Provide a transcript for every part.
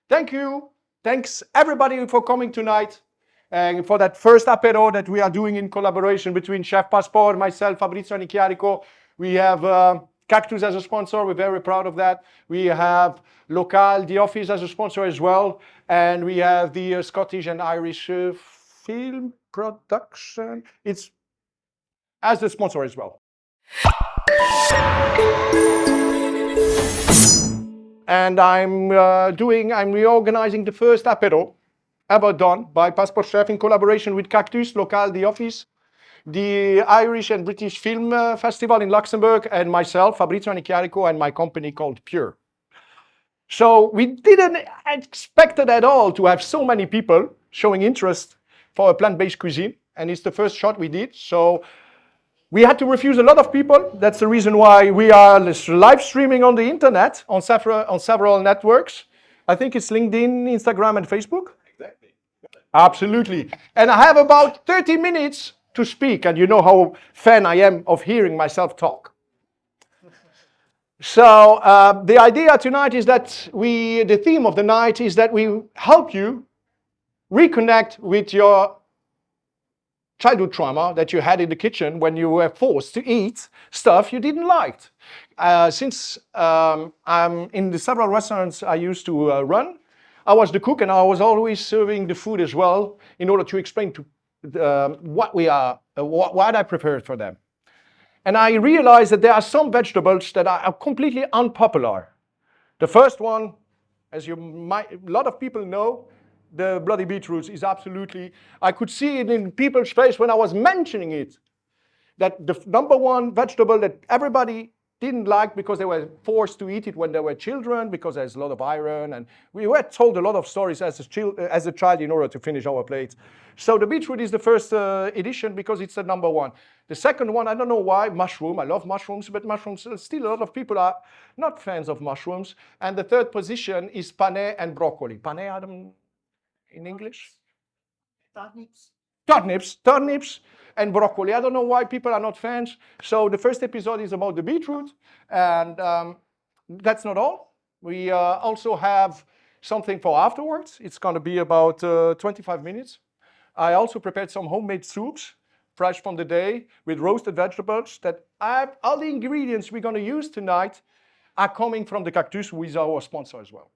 Thank you. Thanks everybody for coming tonight and for that first Apero that we are doing in collaboration between ChefPassport, myself, Fabrizio Nicchiarico. We have Cactus as a sponsor. We're very proud of that. We have Local, the office as a sponsor as well. And we have the Scottish and Irish film production. It's as the sponsor as well. And I'm reorganizing the first Apero ever done by Passport Chef in collaboration with Cactus, Local, the office, the Irish and British Film Festival in Luxembourg, and myself, Fabrizio Nicchiarico, and my company called Pure. So we didn't expect it at all to have so many people showing interest for a plant-based cuisine, and it's the first shot we did. So we had to refuse a lot of people. That's the reason why we are live streaming on the internet on several networks. I think it's LinkedIn, Instagram, and Facebook. Exactly. Absolutely. And I have about 30 minutes to speak, and you know how fan I am of hearing myself talk. So the idea tonight is that the theme of the night is that we help you reconnect with your childhood trauma that you had in the kitchen when you were forced to eat stuff you didn't like. Since I'm in the several restaurants I used to run, I was the cook and I was always serving the food as well in order to explain to what I prepared for them. And I realized that there are some vegetables that are completely unpopular. The first one, as a lot of people know, the bloody beetroots is absolutely, I could see it in people's face when I was mentioning it, that the number one vegetable that everybody didn't like because they were forced to eat it when they were children, because there's a lot of iron, and we were told a lot of stories as a child in order to finish our plates. So the beetroot is the first edition because it's the number one. The second one, I don't know why, mushroom. I love mushrooms, but mushrooms, still a lot of people are not fans of mushrooms. And the third position is pane and broccoli. Pane, Adam, in English? Turnips and broccoli. I don't know why people are not fans. So the first episode is about the beetroot, and that's not all. We also have something for afterwards. It's going to be about 25 minutes. I also prepared some homemade soups, fresh from the day, with roasted vegetables. All the ingredients we're going to use tonight are coming from the Cactus, who is our sponsor as well.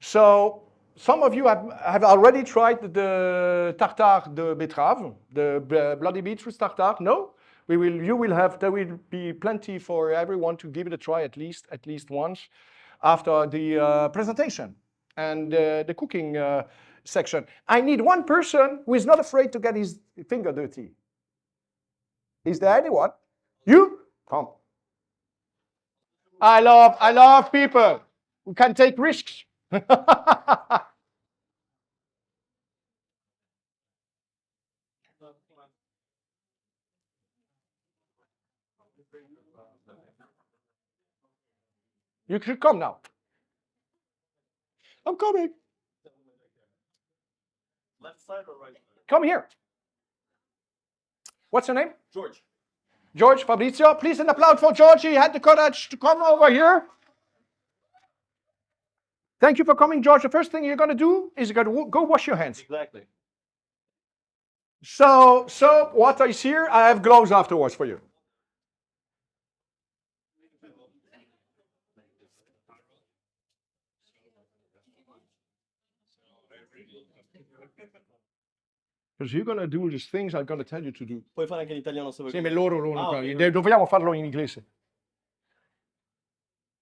So some of you have already tried the tartare de betterave, the bloody beetroot tartare. No? There will be plenty for everyone to give it a try at least once after the presentation and the cooking section. I need one person who is not afraid to get his finger dirty. Is there anyone? You? Come. I love people who can take risks. You should come now. I'm coming. Left side or right side? Come here. What's your name? George. George, Fabrizio. Please an applause for George. He had the courage to come over here. Thank you for coming, George. The first thing you're going to do is you're going to go wash your hands. Exactly. So water is here. I have gloves afterwards for you. Because you're going to do these things I'm going to tell you to do. Puoi fare anche in italiano se vuoi. Sì, ma loro ok. dobbiamo farlo in inglese.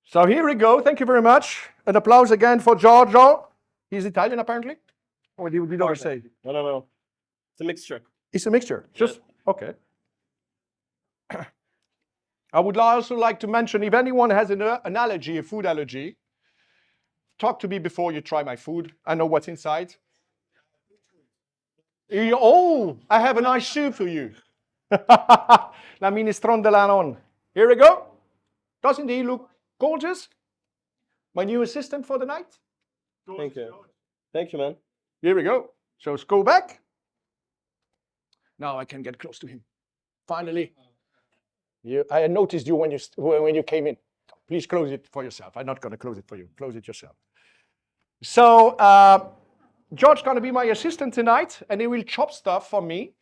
So here we go. Thank you very much. An applause again for Giorgio. He's Italian apparently. Or did we say? No. It's a mixture. It's a mixture. Just okay. I would also like to mention if anyone has an allergy, a food allergy, talk to me before you try my food. I know what's inside. Oh, I have a nice soup for you. La minestrone de l'anon. Here we go. Doesn't he look gorgeous? My new assistant for the night. Thank you. Thank you, man. Here we go. So let's go back. Now I can get close to him. Finally. I noticed you when you came in. Please close it for yourself. I'm not going to close it for you. Close it yourself. So George's going to be my assistant tonight, and he will chop stuff for me.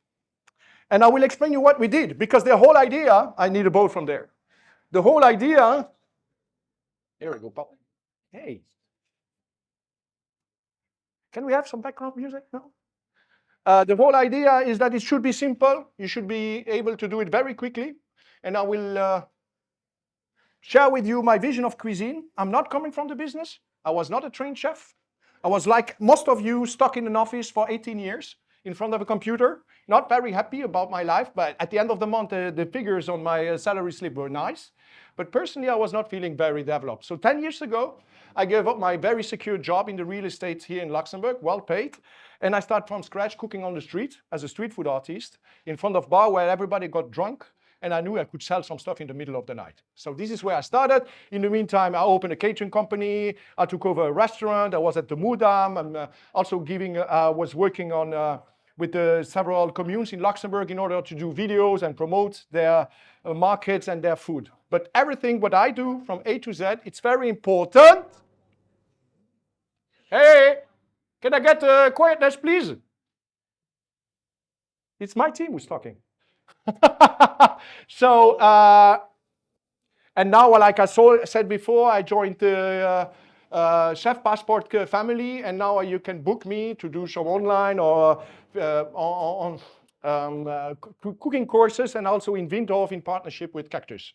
And I will explain you what we did, because the whole idea, I need a bowl from there. The whole idea, here we go, Paul. Hey. Can we have some background music? No? The whole idea is that it should be simple. You should be able to do it very quickly. And I will share with you my vision of cuisine. I'm not coming from the business. I was not a trained chef. I was like most of you, stuck in an office for 18 years in front of a computer, not very happy about my life, but at the end of the month, the figures on my salary slip were nice. But personally, I was not feeling very developed. So 10 years ago, I gave up my very secure job in the real estate here in Luxembourg, well paid, and I started from scratch cooking on the street as a street food artist in front of bar where everybody got drunk, and I knew I could sell some stuff in the middle of the night. So this is where I started. In the meantime, I opened a catering company. I took over a restaurant. I was at the Moedam. I'm also was working on with several communes in Luxembourg in order to do videos and promote their markets and their food. But everything what I do from A to Z, it's very important. Hey, can I get quietness, please? It's my team who's talking. So, and now, like I said before, I joined the ChefPassport family, and now you can book me to do some online or cooking courses, and also in Windhof in partnership with Cactus.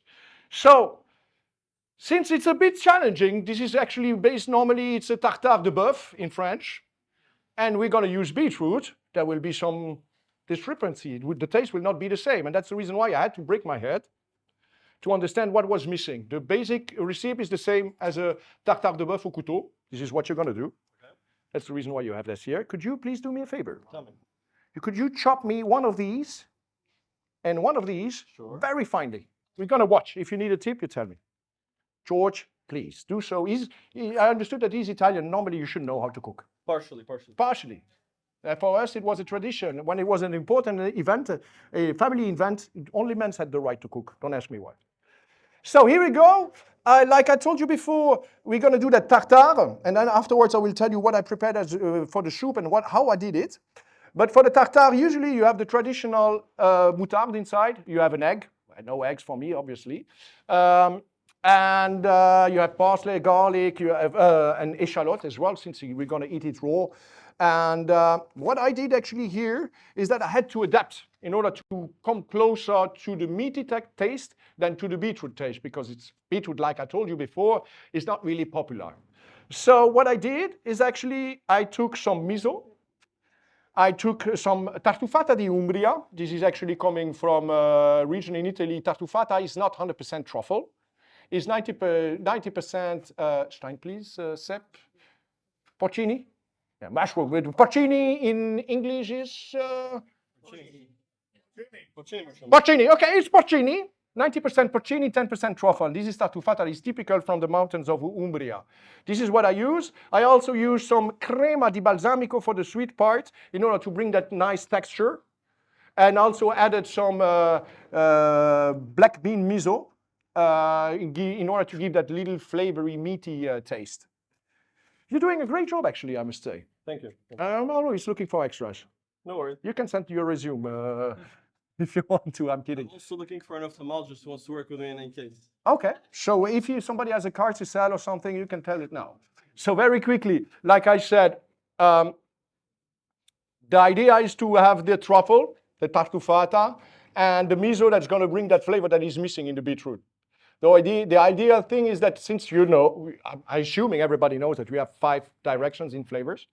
So, since it's a bit challenging, this is actually based, normally it's a tartare de bœuf in French, and we're going to use beetroot. There will be some discrepancy. The taste will not be the same, and that's the reason why I had to break my head to understand what was missing. The basic recipe is the same as a tartare de bœuf au couteau. This is what you're going to do. Okay. That's the reason why you have this here. Could you please do me a favor? Tell me. Could you chop me one of these and one of these very finely? We're going to watch. If you need a tip, you tell me. George, please do so. I understood that he's Italian. Normally, you should know how to cook. Partially. For us, it was a tradition. When it was an important event, a family event, only men had the right to cook. Don't ask me why. So here we go. Like I told you before, we're going to do that tartare, and then afterwards I will tell you what I prepared for the soup and how I did it. But for the tartare, usually you have the traditional moutarde inside. You have an egg. No eggs for me, obviously. And you have parsley, garlic, you have an eschalot as well, since we're going to eat it raw. And what I did actually here is that I had to adapt in order to come closer to the meaty taste than to the beetroot taste, because it's beetroot, like I told you before, is not really popular. So what I did is actually I took some miso. I took some tartufata di Umbria. This is actually coming from a region in Italy. Tartufata is not 100% truffle. It's 90%, Stein, please, Sepp. Porcini? Yeah, mushroom. Porcini in English is... Porcini. Okay, it's porcini. 90% porcini, 10% truffle. This is tartufata. It's typical from the mountains of Umbria. This is what I use. I also use some crema di balsamico for the sweet part in order to bring that nice texture. And also added some black bean miso in order to give that little flavory, meaty taste. You're doing a great job, actually, I must say. Thank you. I'm always looking for extras. No worries. You can send your resume if you want to. I'm kidding. I'm also looking for an ophthalmologist who wants to work with me in any case. Okay. So if somebody has a card to sell or something, you can tell it now. So very quickly, like I said, the idea is to have the truffle, the tartufata, and the miso that's going to bring that flavor that is missing in the beetroot. The ideal thing is that, since you know, I'm assuming everybody knows that we have 5 directions in flavors: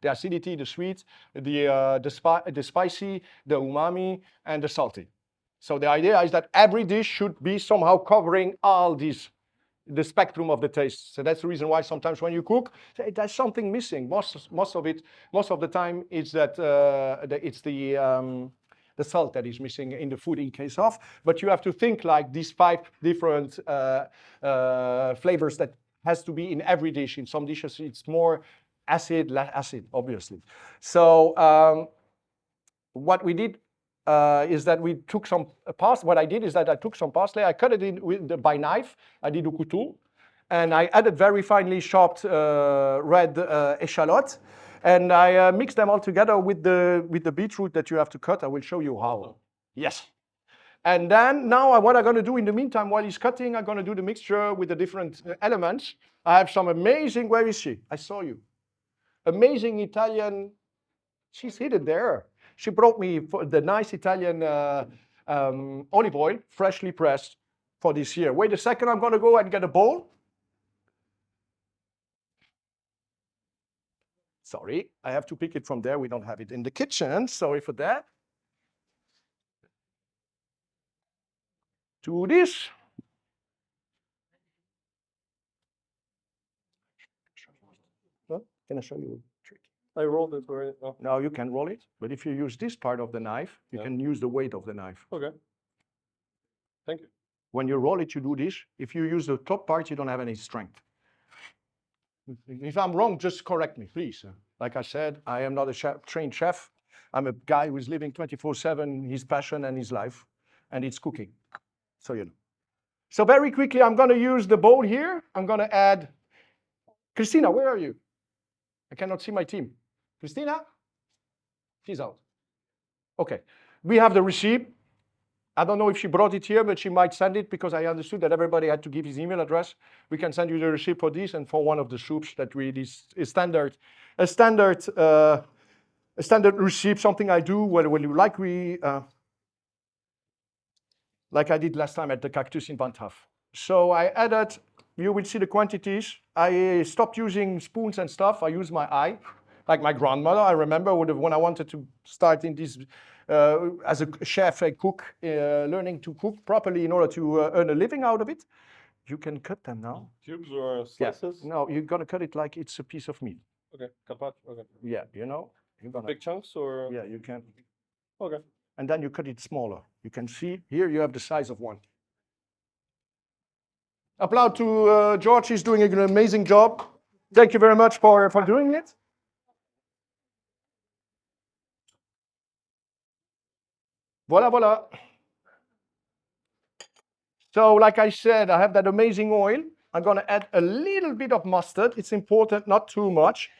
the acidity, the sweet, the spicy, the umami, and the salty. So the idea is that every dish should be somehow covering all these, the spectrum of the taste. So that's the reason why sometimes when you cook, there's something missing. Most of the time, it's that it's the salt that is missing in the food in case of. But you have to think like these 5 different flavors that has to be in every dish. In some dishes, it's more acid, less acid, obviously. So what we did is that we took some parsley. What I did is that I took some parsley. I cut it in by knife. I did au couteau. and I added very finely chopped red echalot, and I mix them all together with the beetroot that you have to cut. I will show you how. Yes. And then now what I'm going to do in the meantime, while he's cutting, I'm going to do the mixture with the different elements. I have some amazing, where is she? I saw you. Amazing Italian, she's hidden there. She brought me the nice Italian olive oil, freshly pressed for this year. Wait a second, I'm going to go and get a bowl. Sorry, I have to pick it from there. We don't have it in the kitchen. Sorry for that. Do this. Huh? Can I show you a trick? I rolled it already. Oh, No, you can roll it, but if you use this part of the knife, you can use the weight of the knife. okay. Thank you. When you roll it, you do this. If you use the top part, you don't have any strength. If I'm wrong, just correct me, please. Like I said, I am not a trained chef. I'm a guy who's living 24/7, his passion and his life, and it's cooking. So you know. So very quickly, I'm going to use the bowl here. I'm going to add. Christina, where are you? I cannot see my team. Christina? She's out. Okay. We have the receipt. I don't know if she brought it here, but she might send it because I understood that everybody had to give his email address. We can send you the receipt for this and for one of the soups that really is standard, a standard receipt, something I do when you like I did last time at the Cactus in Bantaf. So I added, you will see the quantities. I stopped using spoons and stuff. I use my eye, like my grandmother. I remember when I wanted to start in this as a chef, a cook, learning to cook properly in order to earn a living out of it. You can cut them now. Cubes or slices? Yeah. No, you're gonna cut it like it's a piece of meat. Okay, carpaccio. Okay. Yeah, you know. You're gonna, Big chunks or? yeah, you can. Okay. And then you cut it smaller. You can see here you have the size of one. Applaud to George. He's doing an amazing job. Thank you very much for doing it. Voila, voila. So like I said, I have that amazing oil. I'm going to add a little bit of mustard. It's important, not too much.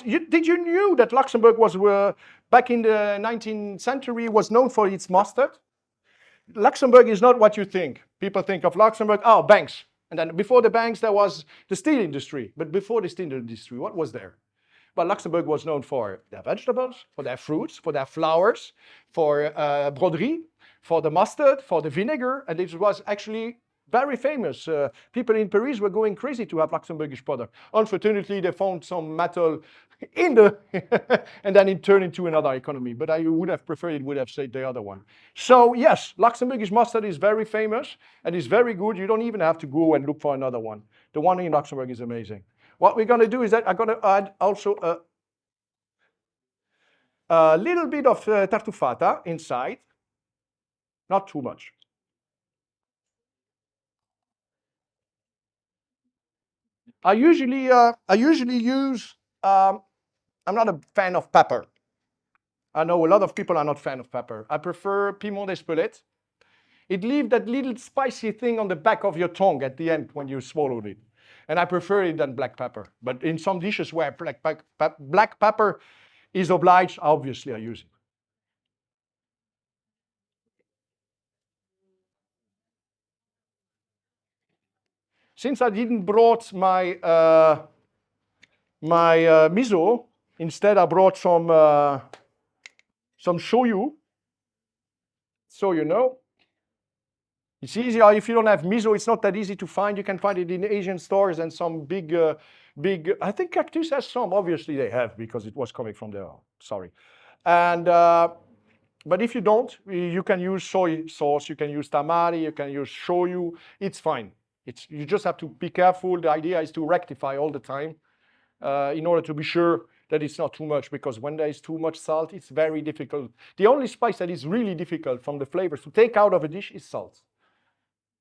Did you knew that Luxembourg was, back in the 19th century, was known for its mustard? Luxembourg is not what you think. People think of Luxembourg, oh, banks. And then before the banks, there was the steel industry. But before the steel industry, what was there? Well, Luxembourg was known for their vegetables, for their fruits, for their flowers, for broderie, for the mustard, for the vinegar, and it was actually very famous. People in Paris were going crazy to have Luxembourgish product. Unfortunately, they found some metal in the, and then it turned into another economy. But I would have preferred it would have said the other one. So yes, Luxembourgish mustard is very famous and is very good. You don't even have to go and look for another one. The one in Luxembourg is amazing. What we're going to do is that I'm going to add also a little bit of tartufata inside, not too much. I usually use, I'm not a fan of pepper. I know a lot of people are not fan of pepper. I prefer piment d'Espelette. It leaves that little spicy thing on the back of your tongue at the end when you swallowed it. And I prefer it than black pepper. But in some dishes where black pepper is obliged, obviously I use it. Since I didn't brought my miso, instead I brought some shoyu. So you know. It's easier if you don't have miso. It's not that easy to find. You can find it in Asian stores and some big. I think Cactus has some. Obviously they have because it was coming from there. Sorry, and but if you don't, you can use soy sauce. You can use tamari. You can use shoyu. It's fine. You just have to be careful. The idea is to rectify all the time in order to be sure that it's not too much, because when there is too much salt, it's very difficult. The only spice that is really difficult from the flavors to take out of a dish is salt.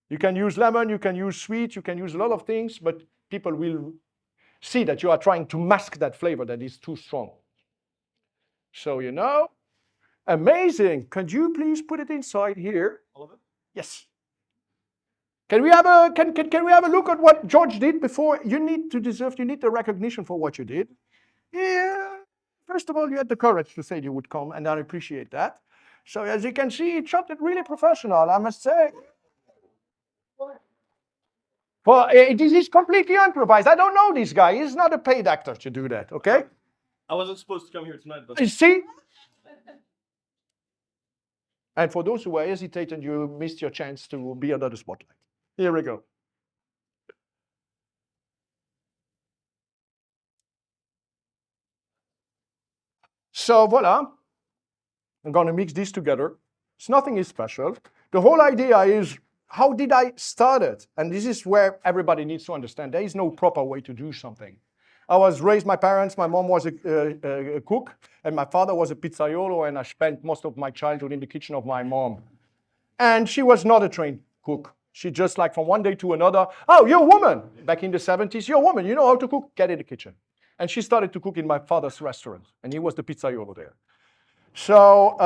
You can use lemon, you can use sweet, you can use a lot of things, but people will see that you are trying to mask that flavor that is too strong. So, you know, amazing. Could you please put it inside here? All of it? Yes. Can we have a look at what George did before? You need the recognition for what you did. Yeah. First of all, you had the courage to say you would come, and I appreciate that. So as you can see, he chopped it really professional, I must say. Well, this is completely improvised. I don't know this guy. He's not a paid actor to do that, okay? I wasn't supposed to come here tonight, but You see? And for those who were hesitant, you missed your chance to be under the spotlight. Here we go. So voila, I'm going to mix these together. It's nothing is special. The whole idea is, how did I start it? And this is where everybody needs to understand. There is no proper way to do something. I was raised, my parents, my mom was a cook, and my father was a pizzaiolo, and I spent most of my childhood in the kitchen of my mom. And she was not a trained cook. She just like from one day to another, oh, you're a woman. Back in the 70s, you're a woman, you know how to cook, get in the kitchen. And she started to cook in my father's restaurant, and he was the pizzaiolo there. So,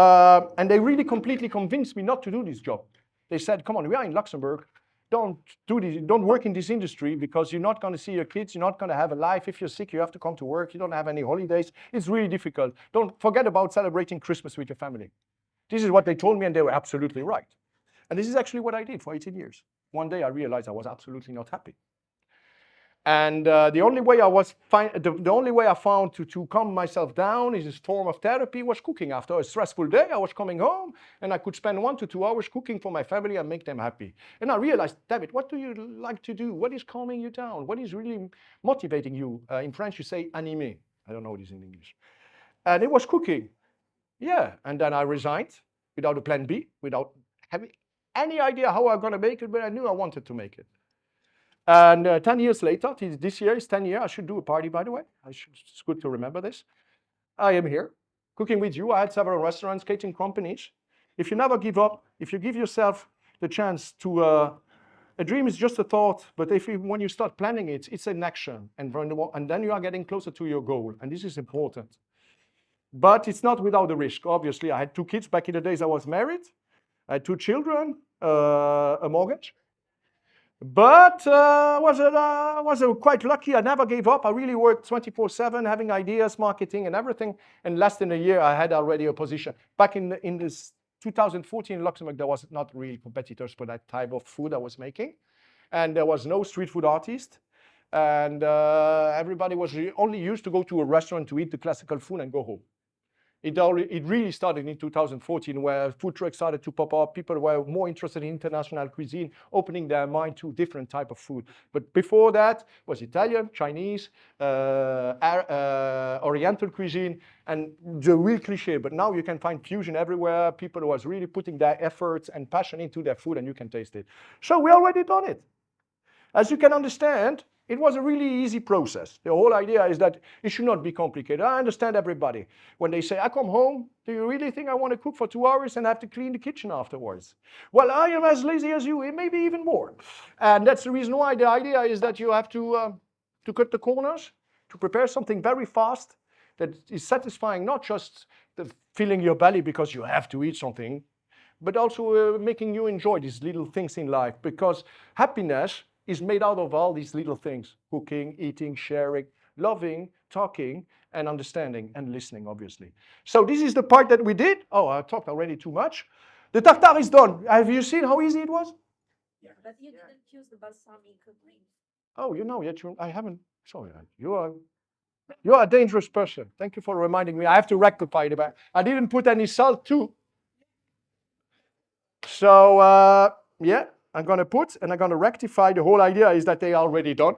and they really completely convinced me not to do this job. They said, come on, we are in Luxembourg. Don't do this, don't work in this industry because you're not going to see your kids, you're not going to have a life. If you're sick, you have to come to work, you don't have any holidays. It's really difficult. Don't forget about celebrating Christmas with your family. This is what they told me, and they were absolutely right. And this is actually what I did for 18 years. One day I realized I was absolutely not happy. And the only way I found to calm myself down is this form of therapy was cooking. After a stressful day, I was coming home and I could spend 1 to 2 hours cooking for my family and make them happy. And I realized, David, what do you like to do? What is calming you down? What is really motivating you? In French, you say animé. I don't know what it is in English. And it was cooking. Yeah. And then I resigned without a plan B, without having any idea how I'm going to make it, but I knew I wanted to make it. And 10 years later, this year is 10 years. I should do a party, by the way. It's good to remember this. I am here cooking with you. I had several restaurants, catering companies. If you never give up, if you give yourself the chance to, a dream is just a thought, but when you start planning it, it's an action. And then you are getting closer to your goal. And this is important. But it's not without the risk. Obviously, I had 2 kids back in the days I was married. I had 2 children, a mortgage. But was quite lucky. I never gave up. I really worked 24/7, having ideas, marketing, and everything. And less than a year, I had already a position. Back in this 2014 in Luxembourg, there was not really competitors for that type of food I was making, and there was no street food artist, and everybody was only used to go to a restaurant to eat the classical food and go home. It really started in 2014, where food trucks started to pop up. People were more interested in international cuisine, opening their mind to different type of food. But before that was Italian, Chinese, Oriental cuisine, and the real cliche. But now you can find fusion everywhere. People who was really putting their efforts and passion into their food, and you can taste it. So we already done it. As you can understand, it was a really easy process. The whole idea is that it should not be complicated. I understand everybody. When they say, I come home, do you really think I want to cook for 2 hours and have to clean the kitchen afterwards? Well, I am as lazy as you, maybe even more. And that's the reason why the idea is that you have to cut the corners, to prepare something very fast that is satisfying, not just filling your belly because you have to eat something, but also making you enjoy these little things in life, because happiness is made out of all these little things: cooking, eating, sharing, loving, talking, and understanding, and listening, obviously. So this is the part that we did. Oh, I talked already too much. The tartare is done. Have you seen how easy it was? Yeah. But you didn't use the balsamic green. Oh, I haven't. Sorry, you are a dangerous person. Thank you for reminding me. I have to rectify it. I didn't put any salt too. So yeah. I'm going to rectify. The whole idea is that they are already done.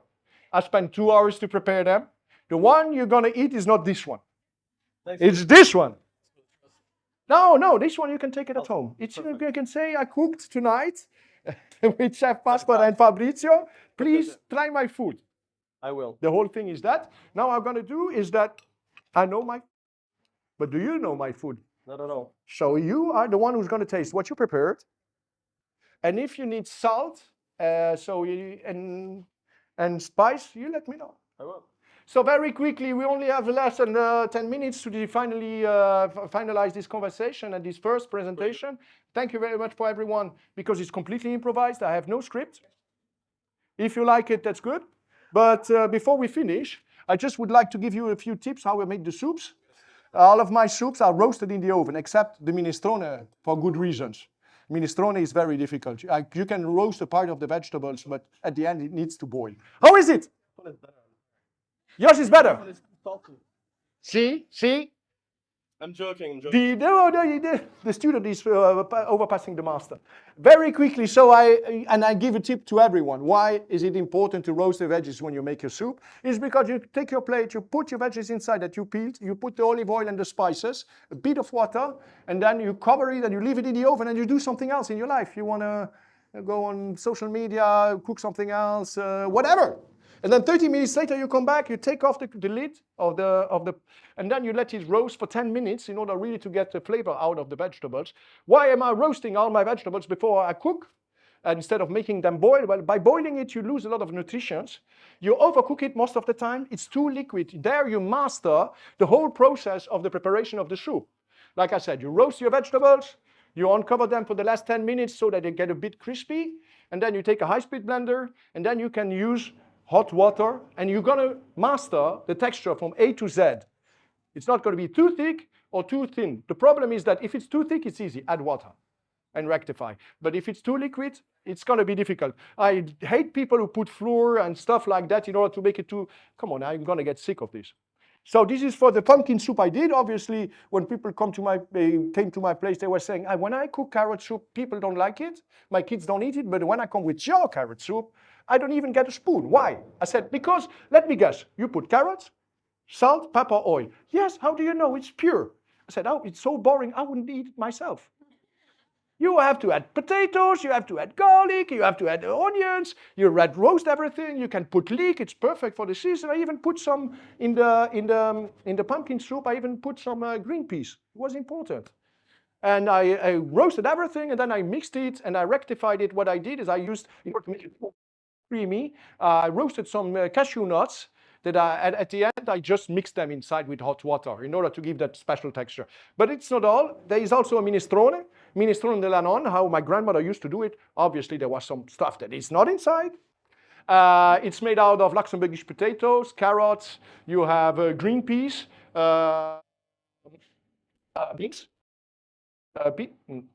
I spent 2 hours to prepare them. The one you're going to eat is not this one. It's this one. No, this one you can take it at home. You can say, I cooked tonight with ChefPassport and Fabrizio. Please try my food. I will. The whole thing is that. Now what I'm going to do is that I know but do you know my food? Not at all. So you are the one who's going to taste what you prepared. And if you need salt, and spice, you let me know. I will. So very quickly, we only have less than 10 minutes to finally finalize this conversation and this first presentation. Thank you very much for everyone, because it's completely improvised. I have no script. If you like it, that's good. But before we finish, I just would like to give you a few tips how I make the soups. All of my soups are roasted in the oven, except the minestrone for good reasons. Minestrone is very difficult. You can roast a part of the vegetables, but at the end it needs to boil. How is it? Yours is better. See? I'm joking. The student is overpassing the master. Very quickly, so I give a tip to everyone. Why is it important to roast the veggies when you make your soup? It's because you take your plate, you put your veggies inside that you peeled, you put the olive oil and the spices, a bit of water, and then you cover it and you leave it in the oven and you do something else in your life. You want to go on social media, cook something else, whatever. And then 30 minutes later, you come back, you take off the lid and then you let it roast for 10 minutes in order really to get the flavor out of the vegetables. Why am I roasting all my vegetables before I cook? Instead of making them boil? Well, by boiling it, you lose a lot of nutrition. You overcook it most of the time. It's too liquid. There you master the whole process of the preparation of the soup. Like I said, you roast your vegetables, you uncover them for the last 10 minutes so that they get a bit crispy, and then you take a high-speed blender, and then you can use hot water, and you're going to master the texture from A to Z. It's not going to be too thick or too thin. The problem is that if it's too thick, it's easy. Add water and rectify. But if it's too liquid, it's going to be difficult. I hate people who put flour and stuff like that in order to make it too... Come on, I'm going to get sick of this. So this is for the pumpkin soup I did. Obviously, when people came to my place, they were saying, when I cook carrot soup, people don't like it. My kids don't eat it. But when I come with your carrot soup, I don't even get a spoon. Why? I said, because, let me guess, you put carrots, salt, pepper, oil. Yes, how do you know it's pure? I said, oh, it's so boring, I wouldn't eat it myself. You have to add potatoes, you have to add garlic, you have to add onions, you roast everything, you can put leek, it's perfect for the season. I even put some in the pumpkin soup, I even put some green peas. It was important. And I roasted everything, and then I mixed it, and I rectified it. What I did is I used, in order to make it creamy, I roasted some cashew nuts that at the end I just mixed them inside with hot water in order to give that special texture. But it's not all. There is also a minestrone de Lanon, how my grandmother used to do it. Obviously there was some stuff that is not inside. It's made out of Luxembourgish potatoes, carrots, you have green peas, beans.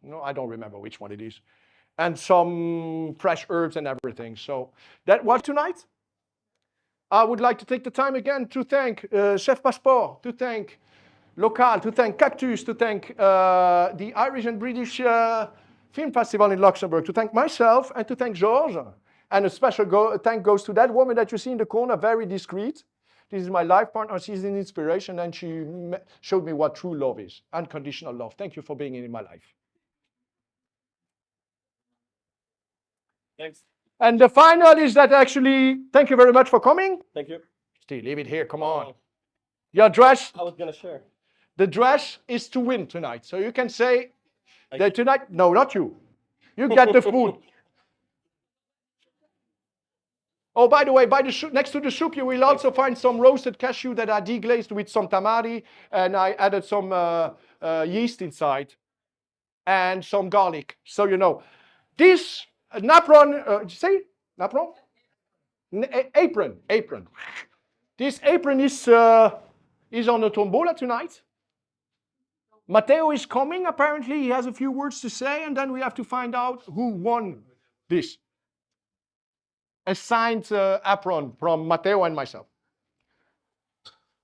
No, I don't remember which one it is. And some fresh herbs and everything. So that was tonight. I would like to take the time again to thank ChefPassport, to thank Local, to thank Cactus, to thank the Irish and British Film Festival in Luxembourg, to thank myself, and to thank Georges. And a special thank goes to that woman that you see in the corner, very discreet. This is my life partner. She's an inspiration, and she showed me what true love is, unconditional love. Thank you for being in my life. Thanks. And the final is that actually, thank you very much for coming. Thank you. Steve, leave it here, come on. Your dress, I was gonna share. the dress is to win tonight. So you can say that tonight, no, not you. You get the food. Oh, by the way, next to the soup, you will also find some roasted cashew that are deglazed with some tamari, and I added some yeast inside, and some garlic. So you know, this napron, did you say napron? Apron. This apron is on the tombola tonight. Matteo is coming. Apparently, he has a few words to say, and then we have to find out who won this. A signed apron from Matteo and myself.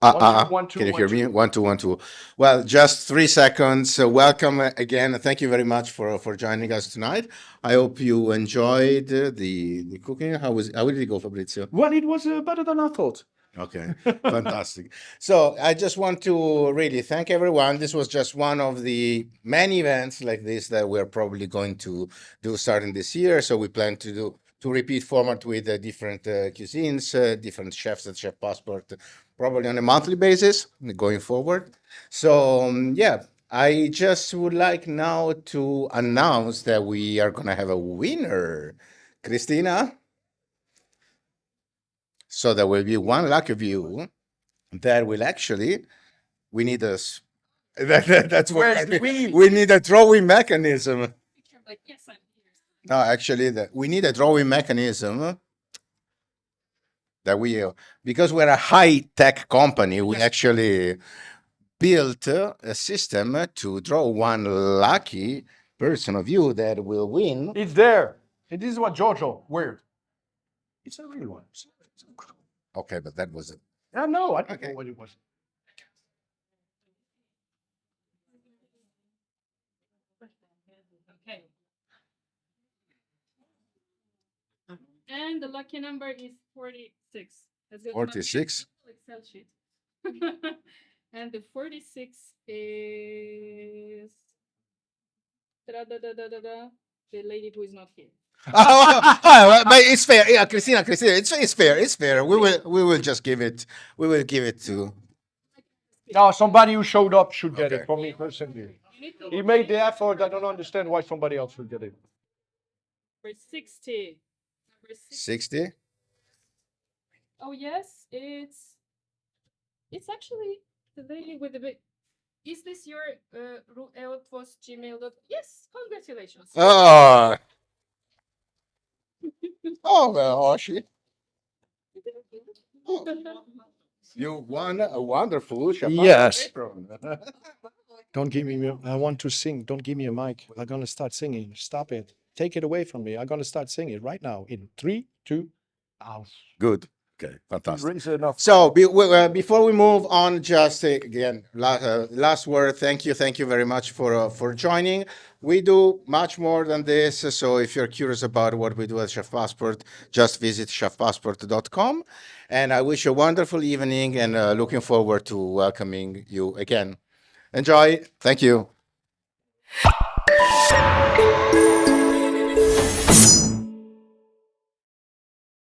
Can you hear me? 1, 2, 1, 2. Well, just 3 seconds. Welcome again. Thank you very much for joining us tonight. I hope you enjoyed the cooking. How did it go, Fabrizio? Well, it was better than I thought. Okay, fantastic. So I just want to really thank everyone. This was just one of the many events like this that we're probably going to do starting this year. So we plan to repeat format with different cuisines, different chefs at ChefPassport, probably on a monthly basis going forward. So yeah, I just would like now to announce that we are going to have a winner. Christina? So there will be one lucky view that will actually, we need a, that's what we need a drawing mechanism. Yes, I'm here. No, actually, we need a drawing mechanism that we, because we're a high tech company, we Yes. actually built a system to draw one lucky person of you that will win. It's there. And this is what Jojo weird. It's a real one. Okay, but that was it. I know. I don't Okay. know what it was. Okay. And the lucky number is 46. Let's go to my 46. Excel sheet. And the 46 is the lady who is not here. But it's fair. Yeah, Christina, it's fair. It's fair. We will just give it. We will give it to. No, somebody who showed up should get Okay. it from me personally. You need to He made the effort. I don't understand why somebody else should get it. number 60. Number 60. 60. Oh yes, it's actually the lady with the big. Is this your gmail.com? Yes, congratulations. Oh. Oh, well, she. You won a wonderful ChefPassport Yes. apron. Don't give me. I want to sing. Don't give me a mic. I'm gonna start singing. Stop it. Take it away from me. I'm gonna start singing right now. In 3, 2. Good. Okay, fantastic. It's enough. So before we move on, just again, last word. Thank you very much for joining. We do much more than this. So if you're curious about what we do at Chef Passport, just visit chefpassport.com. And I wish you a wonderful evening and looking forward to welcoming you again. Enjoy. Thank you.